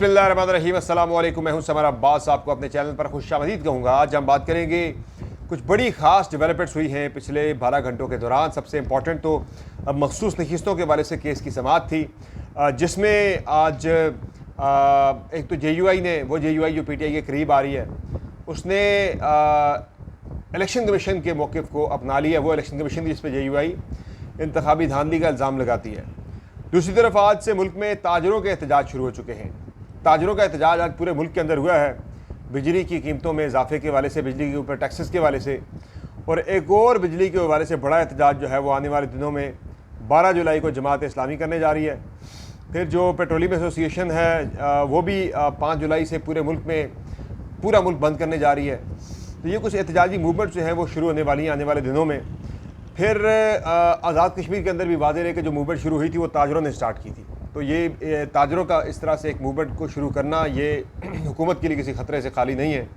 बिस्मिल्लाहिर्रहमानिर्रहीम, अस्सलाम वालेकुम। मैं हूं समर अब्बास, आपको अपने चैनल पर खुशामदीद कहूँगा। आज हम बात करेंगे कुछ बड़ी ख़ास डेवलपमेंट्स हुई हैं पिछले 12 घंटों के दौरान। सबसे इम्पॉर्टेंट तो अब मखसूस नशिस्तों के वाले से केस की समाअत थी, जिसमें आज एक तो JUI ने, वो JUI जो PTI के करीब आ रही है, उसने इलेक्शन कमीशन के मौक़िफ़ को अपना लिया। वो इलेक्शन कमीशन जिस पर JUI इंतखाबी धांधली का इल्ज़ाम लगाती है। दूसरी तरफ आज से मुल्क में ताजरों के एहतजाज शुरू हो चुके हैं। ताजरों का एहतजाज आज पूरे मुल्क के अंदर हुआ है, बिजली की कीमतों में इजाफे के वाले से, बिजली के ऊपर टैक्सेस के वाले से, और एक और बिजली के वाले से बड़ा एहतजाज जो है वो आने वाले दिनों में 12 जुलाई को जमात इस्लामी करने जा रही है। फिर जो पेट्रोलियम एसोसिएशन है वो भी 5 जुलाई से पूरे मुल्क में पूरा मुल्क बंद करने जा रही है। तो ये कुछ एहतजाजी मूवमेंट्स जो हैं वो शुरू होने वाली हैं आने वाले दिनों में। फिर आज़ाद कश्मीर के अंदर भी वाज़ेह है कि जो मूवमेंट शुरू हुई थी वो ताजरों ने स्टार्ट की थी। तो ये ताजरों का इस तरह से एक मूवमेंट को शुरू करना ये हुकूमत के लिए किसी ख़तरे से खाली नहीं है।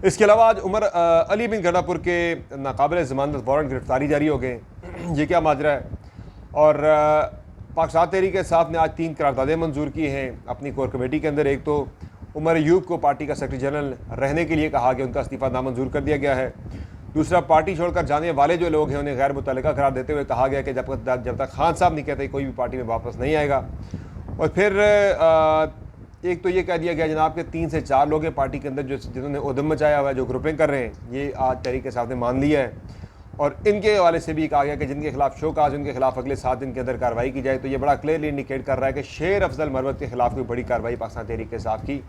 इसके अलावा आज उमर अली बिन गंडापुर के नाकाबिल ज़मानत वारंट गिरफ्तारी जारी हो गए। ये क्या माजरा है? और पाकिस्तान तहरीक इंसाफ ने आज 3 करारदादें मंजूर की हैं अपनी कोर कमेटी के अंदर। एक तो उमर अयूब को पार्टी का सेक्रेटरी जनरल रहने के लिए कहा गया, उनका इस्तीफ़ा नामंजूर कर दिया गया है। दूसरा, पार्टी छोड़कर जाने वाले जो लोग हैं उन्हें गैर मुतल्लिका करार देते हुए कहा गया कि जब तक खान साहब नहीं कहते कोई भी पार्टी में वापस नहीं आएगा। और फिर एक तो ये कह दिया गया जनाब के 3 से 4 लोग हैं पार्टी के अंदर जिन्होंने उद्यम मचाया हुआ है, जो ग्रुपिंग कर रहे हैं, ये आज तहरीक इंसाफ ने मान लिया है। और इनके हवाले से भी कहा गया कि जिनके खिलाफ शोकाज, उनके खिलाफ अगले 7 दिन के अंदर कार्रवाई की जाए। तो ये बड़ा क्लियरली इंडिकेट कर रहा है कि शेर अफजल मरवत के खिलाफ कोई बड़ी कार्रवाई पाकिस्तान तहरीक इंसाफ की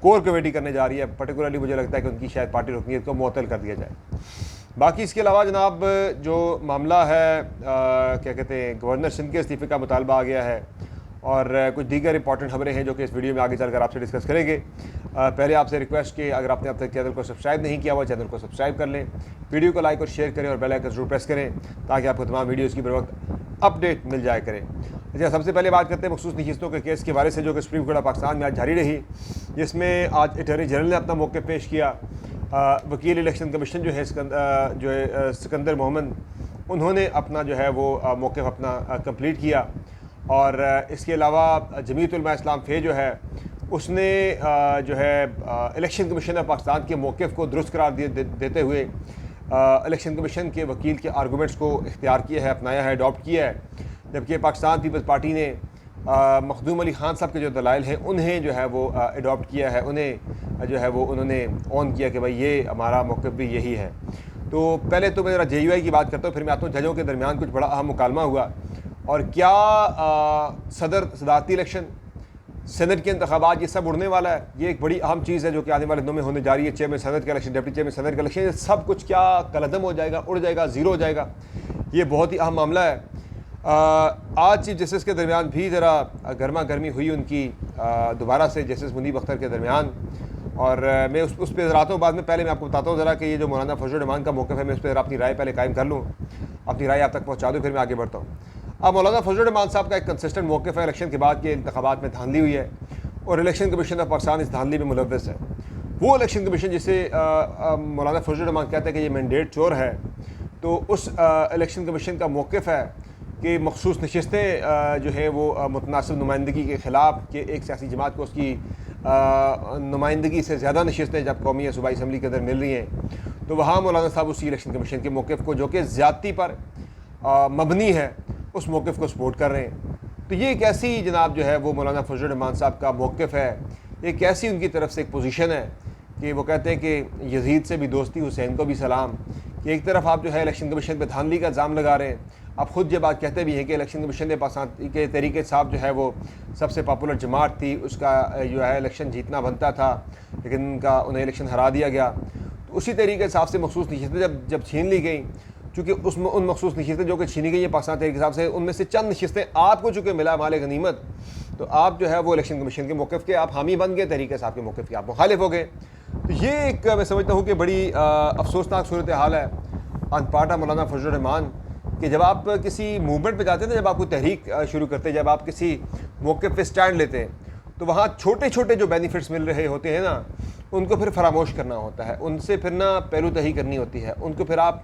कोर कमेटी करने जा रही है। पर्टिकुलरली मुझे लगता है कि उनकी शायद पार्टी रुकनीत को मुअत्तल कर दिया जाए। बाकी इसके अलावा जनाब जो मामला है क्या कहते हैं, गवर्नर सिंध के इस्तीफ़े का मुतालबा आ गया है, और कुछ दीगर इंपॉर्टेंट खबरें हैं जो कि इस वीडियो में आगे चलकर आपसे डिस्कस करेंगे। पहले आपसे रिक्वेस्ट कि अगर आपने अब तक चैनल को सब्सक्राइब नहीं किया हुआ, चैनल को सब्सक्राइब कर लें, वीडियो को लाइक और शेयर करें और बेल आइकन जरूर प्रेस करें ताकि आपको तमाम वीडियोज़ की बर वक्त अपडेट मिल जाया करें। अच्छा, सबसे पहले बात करते हैं मखसूस नशिस्तों के केस के बारे से जो कि सुप्रीम कोर्ट ऑफ पाकिस्तान में आज जारी रही, जिसमें आज अटॉर्नी जनरल ने अपना मौक़िफ़ पेश किया। वकील इलेक्शन कमीशन जो है सिकंदर मोहम्मद, उन्होंने अपना जो है वो मौक़िफ़ अपना कंप्लीट किया। और इसके अलावा जमीयत उलमा इस्लाम फ़े जो है उसने जो है इलेक्शन कमीशन ऑफ पाकिस्तान के मौक़िफ़ को दुरुस्त करार देते हुए इलेक्शन कमीशन के वकील के आर्गूमेंट्स को इख्तियार किया है, अपनाया है, अडॉप्ट किया है। जबकि पाकिस्तान पीपल्स पार्टी ने मखदूम अली ख़ान साहब के जो दलाइल हैं उन्हें जो है वो अडॉप्ट किया है, उन्हें जो है वो उन्होंने ऑन किया कि भाई ये हमारा मौक़िफ़ भी यही है। तो पहले तो मैं ज़रा JUI की बात करता हूँ, फिर मैं आता हूँ जजों के दरमियान कुछ बड़ा अहम मुकालमा हुआ, और क्या सदारती इलेक्शन, सेनेट के इंतखाबात, ये सब उड़ने वाला है। ये एक बड़ी अहम चीज़ है जो कि आने वाले दिनों में होने जा रही है। चेयरमैन सेनेट का इलेक्शन, डिप्टी चेयरमैन सेनेट का इलेक्शन, ये सब कुछ क्या कलअदम हो जाएगा, उड़ जाएगा, ज़ीरो हो जाएगा। ये बहुत ही अहम मामला है। आज चीफ जस्टिस के दरमियान भी ज़रा गर्मा गर्मी हुई उनकी दोबारा से जस्टिस मुनीब अख्तर के दरमियान, और मैं उस पर आता हूँ बाद में। पहले मैं आपको बताता हूँ ज़रा कि ये जो मौलाना फजल रहमान का मौक़िफ़ है, मैं उस पर अपनी राय पहले कायम कर लूँ, अपनी राय आप तक पहुँचा दूँ, फिर मैं आगे बढ़ता हूँ। अब मौलाना फजल रहमान साहब का एक कंसिस्टेंट मौक़िफ़ है, इलेक्शन के बाद के इंतखाबात में धांधली हुई है और इलेक्शन कमीशन ऑफ पाकिस्तान इस धांधली में मुलव्वस है। वो इलेक्शन कमीशन जिसे मौलाना फजल रहमान कहते हैं कि ये मैंडेट चोर है, तो उस इलेक्शन कमीशन का मौक़िफ़ है कि मखसूस नशिस्तें जो है वो मुतनासिब नुमाइंदगी के ख़िलाफ़, कि एक सियासी जमात को उसकी नुमाइंदगी से ज़्यादा नशिस्तें जब कौमी या सूबाई असम्बली के अंदर मिल रही हैं, तो वहाँ मौलाना साहब उसी इलेक्शन कमीशन के मौक़िफ़ को, जो कि ज़्यादती पर मबनी है, उस मौक़िफ़ को सपोर्ट कर रहे हैं। तो ये एक ऐसी जनाब जो है वो मौलाना फजल रहमान साहब का मौक़िफ़ है, एक ऐसी उनकी तरफ से एक पोजीशन है कि वो कहते हैं कि यजीद से भी दोस्ती, हुसैन को भी सलाम। कि एक तरफ आप जो है इलेक्शन कमीशन पर धांधली का इल्ज़ाम लगा रहे हैं, आप ख़ुद ये बात कहते भी हैं कि इलेक्शन कमीशन ने पाकिस्तान के तहरीक साहब जो है वो सबसे पॉपुलर जमात थी, उसका जो है इलेक्शन जीतना बनता था, लेकिन उनका उन्हें इलेक्शन हरा दिया गया। तो उसी तरीके हिसाब से मखसूस नशिस्तें जब छीन ली गई, चूँकि उसमें उन मखसूस नशिस्तें जो कि छीनी गई हैं पाकिस्तान तहरीक हिसाब से, उनमें से चंद नशिस्तें आपको चूँकि मिला माल गनीमत, तो आप जो है वो इलेक्शन कमीशन के मौक़िफ़ के आप हामी बन गए, तहरीक साहब के मौक़िफ़ के आप मुखालिफ हो गए। तो ये एक मैं समझता हूँ कि बड़ी अफसोसनाक सूरत हाल है ऑन पार्ट ऑफ मौलाना फजल रहमान, कि जब आप किसी मूवमेंट पे जाते हैं ना, जब आप कोई तहरीक शुरू करते हैं, जब आप किसी मौक़िफ़ पे स्टैंड लेते हैं, तो वहाँ छोटे छोटे जो बेनिफिट्स मिल रहे होते हैं ना, उनको फिर फरामोश करना होता है, उनसे फिर ना पहलू तही करनी होती है, उनको फिर आप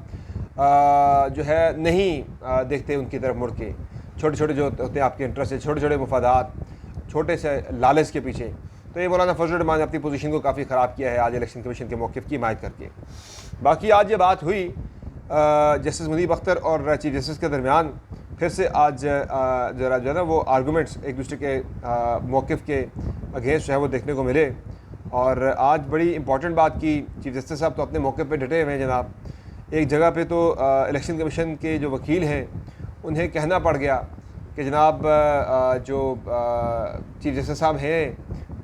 जो है नहीं देखते उनकी तरफ मुड़ के। छोटे छोटे जो होते हैं आपके इंटरेस्ट है, छोटे छोटे मुफादात, छोटे से लालच के पीछे। तो ये मौलाना फजल रहमान ने अपनी पोजीशन को काफ़ी ख़राब किया है आज इलेक्शन कमीशन के मौक़िफ़ की हिमायत करके। बाकी आज ये बात हुई जस्टिस मुनीब अख्तर और चीफ जस्टिस के दरमियान, फिर से आज ज़रा जो है ना वो आर्गूमेंट्स एक दूसरे के मौक़िफ़ के अगेंस्ट जो है वो देखने को मिले। और आज बड़ी इंपॉर्टेंट बात की चीफ जस्टिस साहब तो अपने मौक़िफ़ पे डटे हुए हैं जनाब। एक जगह पे तो इलेक्शन कमीशन के जो वकील हैं उन्हें कहना पड़ गया कि जनाब जो चीफ जस्टिस साहब हैं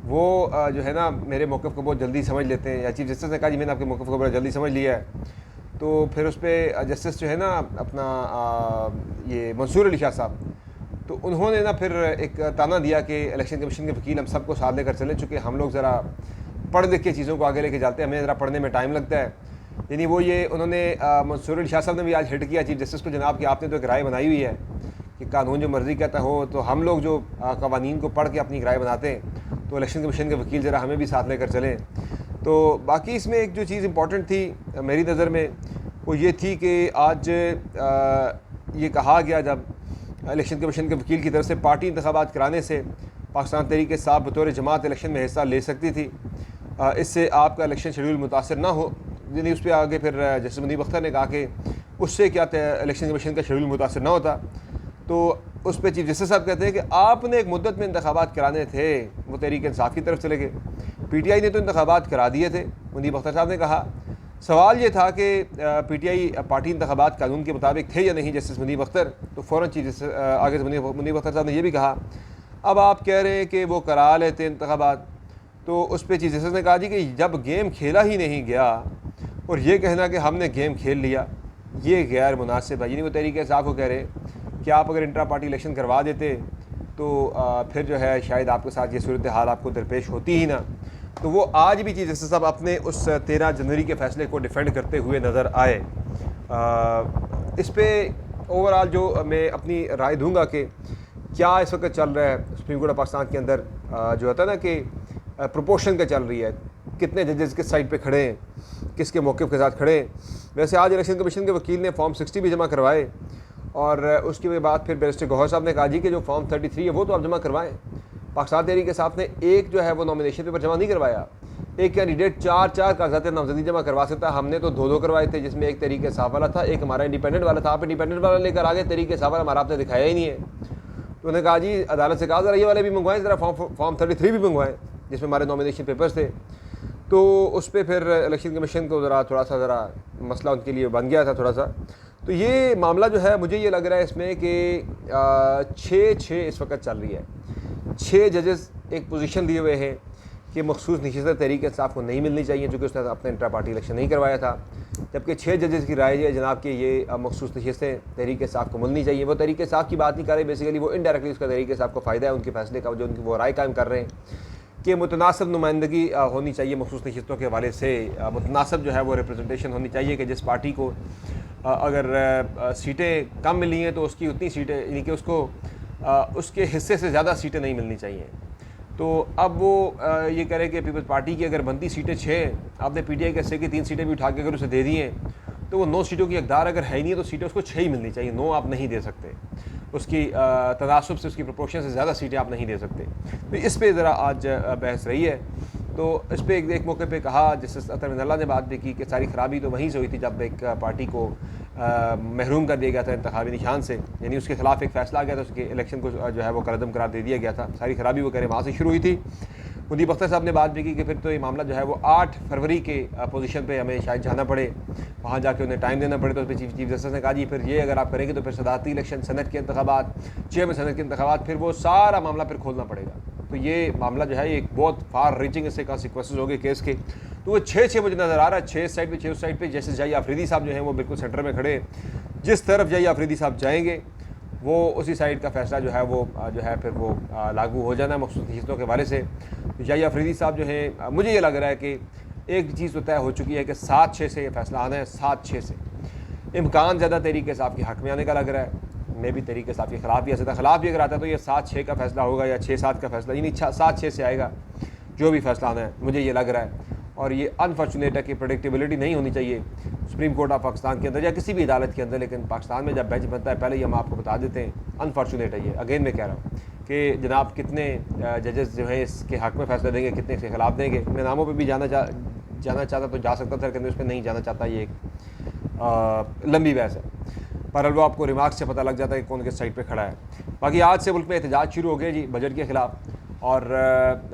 वो जो है ना मेरे मौक़िफ़ को बहुत जल्दी समझ लेते हैं, या चीफ जस्टिस ने कहा जी मैंने आपके मौक़िफ़ को बड़ा जल्दी समझ लिया है। तो फिर उस पर जस्टिस जो है ना अपना ये मंसूर अली शाह साहब, तो उन्होंने ना फिर एक ताना दिया कि इलेक्शन कमीशन के वकील हम सबको साथ लेकर चले, चूँकि हम लोग ज़रा पढ़ लिख के चीज़ों को आगे लेके जाते हैं, हमें ज़रा पढ़ने में टाइम लगता है। यानी वो ये उन्होंने मंसूर अली शाह साहब ने भी आज हिट किया चीफ जस्टिस को, जनाब कि आपने तो एक राय बनाई हुई है कि कानून जो मर्ज़ी कहता हो, तो हम लोग जो कवानीन को पढ़ के अपनी राय बनाते हैं, तो इलेक्शन कमीशन के वकील ज़रा हमें भी साथ लेकर चलें। तो बाकी इसमें एक जो चीज़ इंपॉर्टेंट थी मेरी नज़र में वो ये थी कि आज ये कहा गया जब इलेक्शन कमीशन के वकील की तरफ से पार्टी इंतखाबात कराने से पाकिस्तान तहरीक इंसाफ बतौर जमात इलेक्शन में हिस्सा ले सकती थी, इससे आपका इलेक्शन शेड्यूल मुतासर ना हो। यानी उस पर आगे फिर जस्टिस मुनीब अख्तर ने कहा कि उससे क्या इलेक्शन कमीशन का शेड्यूल मुतासर ना होता। तो उस पर चीफ जस्टिस साहब कहते हैं कि आपने एक मुद्दत में इंतखाबात कराने थे, वो तहरीक इंसाफ की तरफ चले गए, PTI ने तो इंतखाबात करा दिए थे। मुनीब अख्तर साहब ने कहा सवाल ये था कि PTI पार्टी इंतखाबात कानून के मुताबिक थे या नहीं जस्टिस मुनीब अख्तर। तो फ़ौरन चीफ जस्टिस आगे से मुनीब अख्तर साहब ने यह भी कहा अब आप कह रहे हैं कि वो करा लेते इंतखाबात। तो उस पर चीफ जस्टिस ने कहा जी कि जब गेम खेला ही नहीं गया और ये कहना कि हमने गेम खेल लिया, ये गैर मुनासिब है। यानी वो तहरीक इंसाफ को कह रहे कि आप अगर इंट्रा पार्टी इलेक्शन करवा देते तो फिर जो है शायद आपके साथ ये सूरत हाल आपको दरपेश होती ही ना। तो वो आज भी चीफ जस्टिस साहब अपने उस 13 जनवरी के फ़ैसले को डिफेंड करते हुए नज़र आए। इस पर ओवरऑल जो मैं अपनी राय दूंगा कि क्या इस वक्त चल रहा है सुप्रीम कोर्ट ऑफ पाकिस्तान के अंदर, जो होता है ना कि प्रोपोर्शन का चल रही है, कितने जजेस किस साइड पे खड़े हैं, किसके मौक़िफ़ के साथ खड़े हैं। वैसे आज इलेक्शन कमीशन के वकील ने फॉर्म 60 भी जमा करवाए और उसके बाद फिर बैरिस्टर गौहर साहब ने कहा जी कि जो फॉर्म 33 है वो तो आप जमा करवाएं। पाकिस्तान तहरीक इंसाफ ने एक जो है वो नॉमिनेशन पेपर जमा नहीं करवाया, एक कैंडिडेट 4 कागजात नामजदगी जमा करवा सकता, हमने तो 2 करवाए थे, जिसमें एक तहरीक इंसाफ वाला था, एक हमारा इंडिपेंडेंट वाला था। आप इंडिपेंडेंट वाला लेकर आगे, तहरीक इंसाफ वाला हमारा आपने दिखाया ही नहीं है। तो उन्होंने कहा जी अदालत से कहा ज़रा ये वाले भी मंगवाएं, ज़रा फॉर्म 33 भी मंगवाएं जिसमें हमारे नॉमिनेशन पेपर्स थे। तो उस पर फिर इलेक्शन कमीशन को थोड़ा सा मसला उनके लिए बन गया था थोड़ा सा। तो ये मामला जो है मुझे ये लग रहा है इसमें कि 6 इस वक्त चल रही है। 6 जजेस एक पोजीशन दिए हुए हैं कि मखसूस नशिस्त तहरीक इंसाफ को नहीं मिलनी चाहिए चूँकि उसने अपना इंट्रा पार्टी इलेक्शन नहीं करवाया था, जबकि 6 जजेस की राय है जनाब कि ये मखसूस नशिस्तें तहरीक इंसाफ को मिलनी चाहिए। वो तहरीक इंसाफ की बात नहीं कर रहे, बेसिकली वो इनडायरेक्टली उसका तहरीक इंसाफ को फ़ायदा है उनके फैसले का, जो उनकी वो राय कायम कर रहे हैं कि मुतनासिब नुमाइंदगी होनी चाहिए मखसूस नशिस्तों के हवाले से, मुतनासिब जो है वो रिप्रेजेंटेशन होनी चाहिए कि जिस पार्टी को अगर सीटें कम मिली हैं तो उसकी उतनी सीटें, यानी कि उसको उसके हिस्से से ज़्यादा सीटें नहीं मिलनी चाहिए। तो अब वो ये कह रहे कि पीपल्स पार्टी की अगर बनती सीटें 6, आपने PTI के हिस्से की 3 सीटें भी उठा के अगर उसे दे दी हैं तो वो 9 सीटों की हकदार अगर है ही नहीं तो सीटें उसको 6 ही मिलनी चाहिए, 9 आप नहीं दे सकते, उसकी तनासुब से उसकी प्रोपोर्शन से ज़्यादा सीटें आप नहीं दे सकते। तो इस पर ज़रा आज बहस रही है। तो इस पर एक मौके पे कहा जस्टिस अतर मिनल्ला ने बात भी की कि सारी ख़राबी तो वहीं से हुई थी जब एक पार्टी को महरूम कर दिया गया था इंतखाबी निशान से, यानी उसके खिलाफ एक फ़ैसला आ गया था, उसके इलेक्शन को जो है वो कलअदम करार दे दिया गया था। सारी ख़राबी वो कह रहे वहाँ से शुरू हुई थी। मुनीब अख्तर साहब ने बात भी की कि फिर तो ये मामला जो है वो 8 फरवरी के पोजीशन पे हमें शायद जाना पड़े, वहाँ जाके उन्हें टाइम देना पड़े। तो उस पर चीफ जस्टिस ने कहा जी फिर ये अगर आप करेंगे तो फिर सदारती इलेक्शन, सेनेट के इंतखाबात, चेयरमैन सेनेट के इंतखाबात, फिर वो सारा मामला फिर खोलना पड़ेगा। तो ये मामला जो है एक बहुत फार रीचिंग इससे कॉन्सिक्वेंसेस हो गए केस के। तो वो 6 मुझे नज़र आ रहा है, 6 साइड पे 6 उस साइड पे। जैसे जाई आफरीदी साहब जो हैं वो बिल्कुल सेंटर में खड़े, जिस तरफ जाई आफरीदी साहब जाएंगे वो उसी साइड का फैसला जो है वो जो है फिर वो लागू हो जाना मखसूस नशिस्तों के हवाले से। तो जाई आफरीदी साहब जो हैं, मुझे ये लग रहा है कि एक चीज़ तो तय हो चुकी है कि 7-6 से ये फैसला आना है, 7-6 से। इम्कान ज़्यादा तहरीक इंसाफ के हक़ में आने का लग रहा है, मैं भी तहरीक इंसाफ के ख़िलाफ़ भी ऐसा ख़िलाफ़ भी अगर आता है तो ये 7-6 का फैसला होगा या 6-7 का फैसला, यानी 7-6 से आएगा जो भी फैसला आना है, मुझे ये लग रहा है। और ये अनफॉर्चुनेट है कि प्रेडिक्टेबिलिटी नहीं होनी चाहिए सुप्रीम कोर्ट ऑफ पाकिस्तान के अंदर या किसी भी अदालत के अंदर, लेकिन पाकिस्तान में जब बेंच बनता है पहले ही हम आपको बता देते हैं, अनफॉर्चुनेट है ये। अगेन मैं कह रहा हूँ कि जनाब कितने जजेस जो हैं इसके हक़ में फ़ैसला देंगे, कितने इसके ख़िलाफ़ देंगे। मैं नामों पे भी जाना चाहता तो जा सकता था, लेकिन उस पर नहीं जाना चाहता। ये एक लंबी बहस है, पर वो आपको रिमार्क्स से पता लग जाता है कि कौन किस साइड पे खड़ा है। बाकी आज से मुल्क में एहतजाज शुरू हो गए जी बजट के ख़िलाफ़, और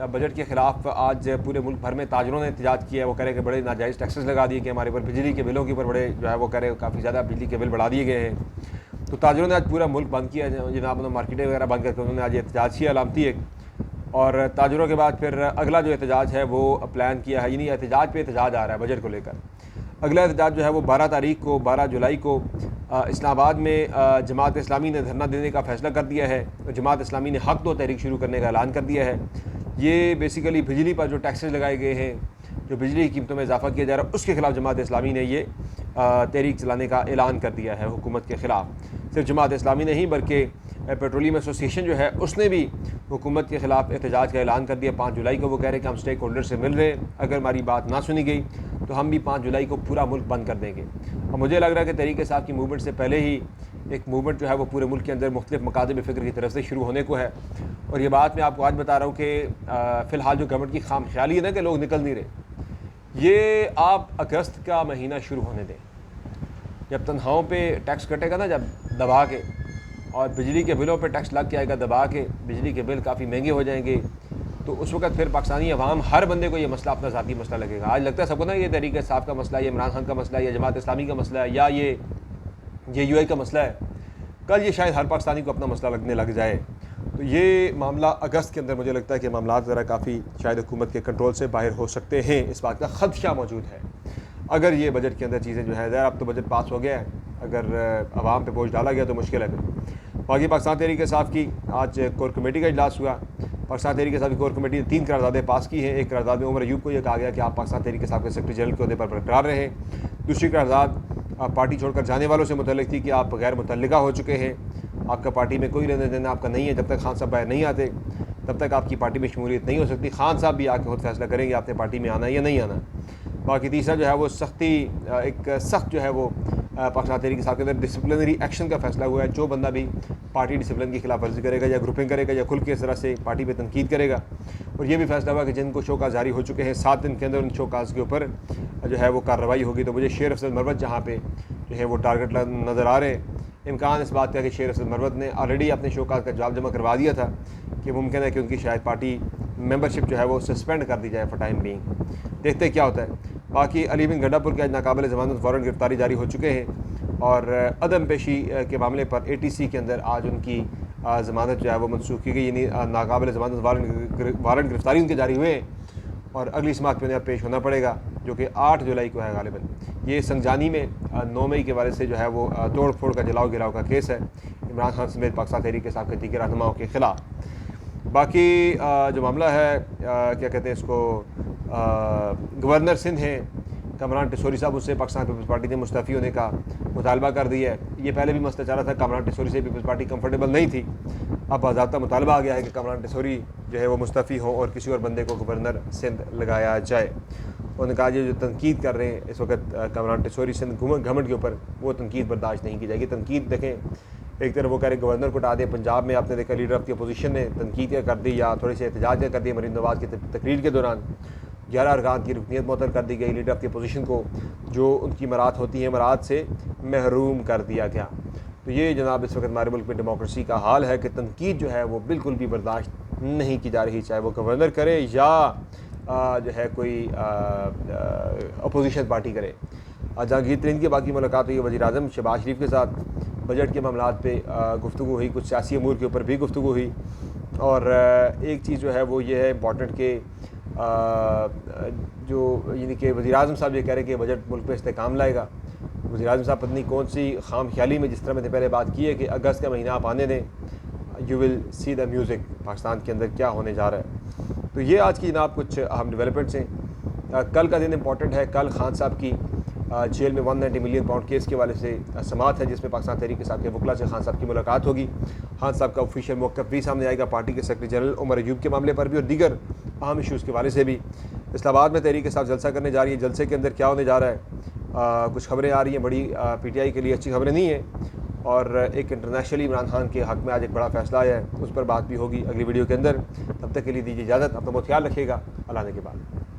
बजट के ख़िलाफ़ आज पूरे मुल्क भर में ताजरों ने एहतजाज किया है। वो कह रहे हैं कि बड़े नाजायज़ टैक्सेस लगा दिए कि हमारे ऊपर, बिजली के बिलों के ऊपर बड़े जो है वो कह रहे हैं काफ़ी ज़्यादा बिजली के बिल बढ़ा दिए गए हैं। तो ताजरों ने आज पूरा मुल्क बंद किया जनाब, उन्होंने मार्केटें वगैरह बंद करके उन्होंने आज एहतजाज किया अलामती एक। और ताजरों के बाद फिर अगला जो एहतजाज है वो प्लान किया है, यानी एहतजाज पे एहतजाज आ रहा है बजट को लेकर। अगला एहतजाज जो है वो 12 जुलाई को इस्लामाबाद में जमात इस्लामी ने धरना देने का फ़ैसला कर दिया है। जमात इस्लामी ने हक़ दो तहरीक शुरू करने का ऐलान कर दिया है। ये बेसिकली बिजली पर जो टैक्सेस लगाए गए हैं, जो बिजली की कीमतों में इजाफा किया जा रहा है, उसके ख़िलाफ़ जमात इस्लामी ने ये तहरीक चलाने का ऐलान कर दिया है हुकूमत के ख़िलाफ़। सिर्फ जमात इस्लामी नहीं बल्कि पेट्रोलियम एसोसिएशन जो है उसने भी हुकूमत के ख़िलाफ़ एहतजाज का ऐलान कर दिया। 5 जुलाई को वो कह रहे हैं कि हम स्टेक होल्डर से मिल रहे हैं, अगर हमारी बात ना सुनी गई तो हम भी 5 जुलाई को पूरा मुल्क बंद कर देंगे। और मुझे लग रहा है कि तहरीक इंसाफ की मूवमेंट से पहले ही एक मूवमेंट जो है वो पूरे मुल्क के अंदर मुख्तलिफ मकातब फ़िक्र की तरफ से शुरू होने को है। और ये बात मैं आपको आज बता रहा हूँ कि फ़िलहाल जो गवर्नमेंट की खाम ख्याली है ना कि लोग निकल नहीं रहे, ये आप अगस्त का महीना शुरू होने दें, जब तनख्वाहों पे टैक्स कटेगा ना, जब दबा के, और बिजली के बिलों पे टैक्स लग के आएगा दबा के, बिजली के बिल काफ़ी महंगे हो जाएंगे, तो उस वक्त फिर पाकिस्तानी अवाम हर बंदे को ये मसला अपना ज़ाती मसला लगेगा। आज लगता है सबको ना ये तहरीक इंसाफ का मसला है, ये इमरान खान का मसला है, या जमात इस्लामी का मसला है, या ये JUI का मसला है। कल ये शायद हर पाकिस्तानी को अपना मसला लगने लग जाए। तो ये मामला अगस्त के अंदर मुझे लगता है कि मामला ज़रा काफ़ी शायद हुकूमत के कंट्रोल से बाहर हो सकते हैं, इस बात का ख़दशा मौजूद है। अगर ये बजट के अंदर चीज़ें जो है ज़रा, अब तो बजट पास हो गया है, अगर आवाम पे बोझ डाला गया तो मुश्किल है फिर। बाकी पाकिस्तान तहरीक इंसाफ की आज कोर कमेटी का इजलास हुआ। पाकिस्तान तहरीक इंसाफ की कोर कमेटी ने 3 करारदादें पास की हैं। एक करारदाद में उमर अयूब को यह कहा गया कि आप पाकिस्तान तहरीक इंसाफ के सेक्रेटरी जनरल के अहदे पर बरकरार रहें। दूसरी करारदाद पार्टी छोड़कर जाने वालों से मुतल्लिक थी कि आप गैर मुतल्लिका हो चुके हैं, आपका पार्टी में कोई लेना देना आपका नहीं है। जब तक खान साहब बाहर नहीं आते तब तक आपकी पार्टी में शमूलियत नहीं हो सकती। खान साहब भी आके खुद फैसला करेंगे आपने पार्टी में आना या नहीं आना। बाकी तीसरा जो है वो एक सख्त जो है वो पाकिस्तान तहरीक इंसाफ के अंदर डिसिप्लिनरी एक्शन का फैसला हुआ है। जो बंदा भी पार्टी डिसिप्लिन की खिलाफ वर्जी करेगा या ग्रुपिंग करेगा या खुल के इस तरह से पार्टी पे तनकीद करेगा। और ये भी फैसला हुआ कि जिनको शोकाज़ जारी हो चुके हैं 7 दिन के अंदर उन शोकाज़ के ऊपर जो है वो कार्रवाई होगी। तो मुझे शेर अफजल मरवत जहाँ पे जो है वो टारगेट नज़र आ रहे हैं, इम्कान इस बात का कि शेर अफजल मरवत ने ऑलरेडी अपने शोकाज़ का जवाब जमा करवा दिया था कि मुमकिन है कि उनकी शायद पार्टी मेंबरशिप जो है वो सस्पेंड कर दी जाए फॉर टाइम बीइंग। देखते क्या होता है। बाकी अली बिन गंडापुर के आज नाकाबिल ज़मानत वारंट गिरफ्तारी जारी हो चुके हैं और अदम पेशी के मामले पर ATC के अंदर आज उनकी ज़मानत जो है वो मनसूख की गई, यानी नाकाबिल ज़मानत वारंट गिरफ्तारी उनके जारी हुए और अगली समात पर उन्हें पेश होना पड़ेगा, जो कि 8 जुलाई को है गालिबन। ये संगजानी में 9 मई के वाले से जो है वो तोड़ फोड़ का जलाओ गिराव का केस है इमरान खान समेत पाकिस्तान तहरीक इंसाफ के दीगर रहनुमाओं के ख़िलाफ़। बाकी जो मामला है क्या कहते हैं इसको, गवर्नर सिंध हैं कामरान टिसोरी साहब, उससे पाकिस्तान पीपल्स पार्टी ने मुस्तफ़ी होने का मुतालबा कर दिया है। ये पहले भी मसला चल रहा था, कामरान टिसोरी से पीपल्स पार्टी कंफर्टेबल नहीं थी। अब बाज़ाब्ता मुतालबा आ गया है कि कामरान टिसोरी जो है वो मुस्तफ़ी हो और किसी और बंदे को गवर्नर सिंध लगाया जाए। उन्होंने कहा जो तनकीद कर रहे हैं इस वक्त कामरान टिसोरी सिंध घमंड के ऊपर, वो तनकीद बर्दाश्त नहीं की जाएगी। तनकीद देखें, एक तरफ वो कह रहे गवर्नर को हटा दें। पंजाब में आपने देखा लीडर ऑफ द अपोजिशन ने तनकीद कर दी या थोड़ी सी एहतजाज कर दी। मरीम नवाज़ की तकरीर के दौरान 11 अरकान की रुकनीत मुअत्तल कर दी गई। लीडर ऑफ द अपोजिशन को जो उनकी मरात होती है मरात से महरूम कर दिया गया। तो ये जनाब इस वक्त हमारे मुल्क में डेमोक्रेसी का हाल है कि तनकीद जो है वो बिल्कुल भी बर्दाश्त नहीं की जा रही, चाहे वो गवर्नर करे या जो है कोई अपोजिशन पार्टी करे। जहांगीर तरीन की बाकी मुलाकात हुई वज़ीर आज़म शहबाज शरीफ के साथ, बजट के मामलात पे गुफ्तगू हुई, कुछ सियासी अमूर के ऊपर भी गुफ्तगू हुई। और एक चीज़ जो है वो ये है इम्पॉर्टेंट कि जो यानी कि वज़ीर आज़म साहब ये कह रहे हैं कि बजट मुल्क पे इस्तेकाम लाएगा। वज़ीर आज़म साहब पत्नी कौन सी खाम ख्याली में, जिस तरह मैंने पहले बात की है कि अगस्त का महीना आप आने दें, you will see the music, Pakistan के अंदर क्या होने जा रहा है। तो ये आज की जनाब कुछ अहम डेवलपमेंट्स हैं। कल का दिन इंपॉर्टेंट है। कल खान साहब की जेल में 190 मिलियन पाउंड केस के वाले से समात है, जिसमें पाकिस्तान तहरीक इंसाफ के वकला से खान साहब की मुलाकात होगी। खान साहब का ऑफिशियल मौक़िफ़ भी सामने आएगा, पार्टी के सेक्रेटरी जनरल उमर अयूब के मामले पर भी और दीगर अहम इशूज़ के वाले से भी। इस्लामाबाद में तहरीक इंसाफ जलसा करने जा रही है। जलसे के अंदर क्या होने जा रहा है, कुछ खबरें आ रही हैं बड़ी, PTI के लिए अच्छी खबरें नहीं हैं। और एक इंटरनेशनली इमरान खान के हक़ में आज एक बड़ा फैसला आया है, उस पर बात भी होगी अगली वीडियो के अंदर। तब तक के लिए दीजिए इजाज़त, अपना बहुत ख्याल रखिएगा। अल्लाह ने के बाद।